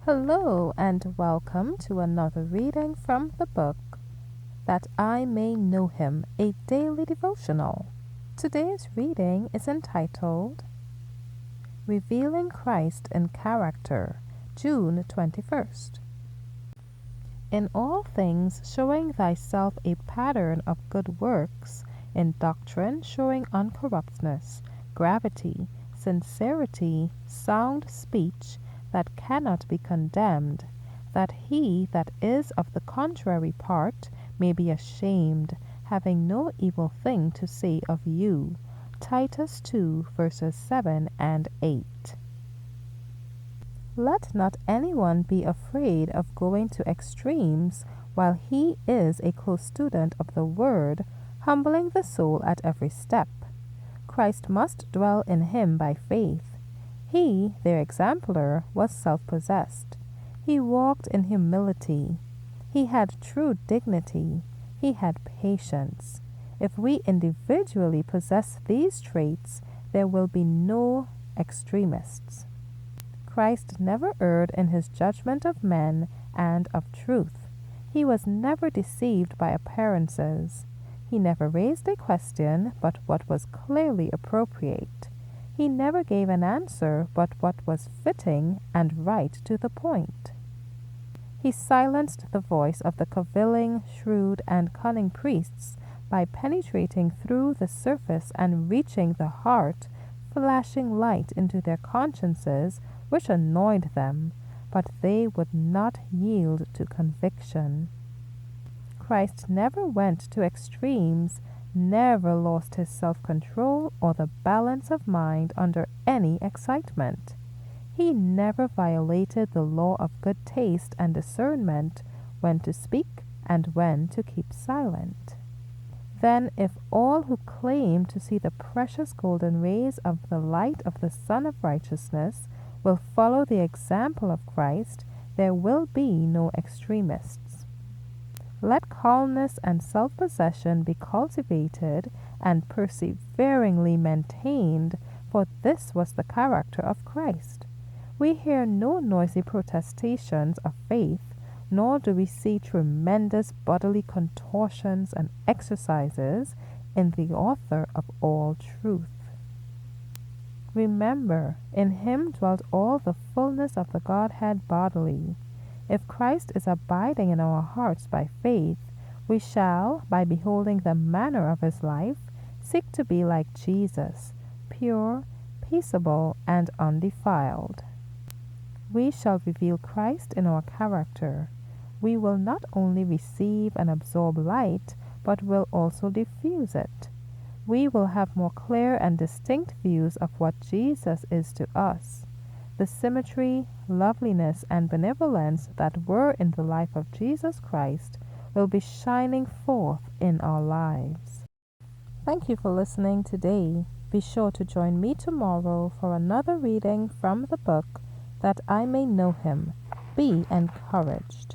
Hello and welcome to another reading from the book That I May Know Him, a daily devotional. Today's reading is entitled Revealing Christ in Character, June 21st. In all things showing thyself a pattern of good works, in doctrine showing uncorruptness, gravity, sincerity, sound speech, that cannot be condemned, that he that is of the contrary part may be ashamed, having no evil thing to say of you. Titus 2 verses 7 and 8. Let not anyone be afraid of going to extremes while he is a close student of the Word, humbling the soul at every step. Christ must dwell in him by faith. He, their exemplar, was self-possessed. He walked in humility. He had true dignity. He had patience. If we individually possess these traits, there will be no extremists. Christ never erred in his judgment of men and of truth. He was never deceived by appearances. He never raised a question but what was clearly appropriate. He never gave an answer but what was fitting and right to the point. He silenced the voice of the cavilling, shrewd, and cunning priests by penetrating through the surface and reaching the heart, flashing light into their consciences, which annoyed them, but they would not yield to conviction. Christ never went to extremes, never lost his self-control or the balance of mind under any excitement. He never violated the law of good taste and discernment when to speak and when to keep silent. Then if all who claim to see the precious golden rays of the light of the Sun of Righteousness will follow the example of Christ, there will be no extremists. Let calmness and self-possession be cultivated and perseveringly maintained, for this was the character of Christ. We hear no noisy protestations of faith, nor do we see tremendous bodily contortions and exercises in the author of all truth. Remember, in him dwelt all the fullness of the Godhead bodily. If Christ is abiding in our hearts by faith, we shall, by beholding the manner of his life, seek to be like Jesus, pure, peaceable, and undefiled. We shall reveal Christ in our character. We will not only receive and absorb light, but will also diffuse it. We will have more clear and distinct views of what Jesus is to us. The symmetry, loveliness, and benevolence that were in the life of Jesus Christ will be shining forth in our lives. Thank you for listening today. Be sure to join me tomorrow for another reading from the book That I May Know Him. Be encouraged.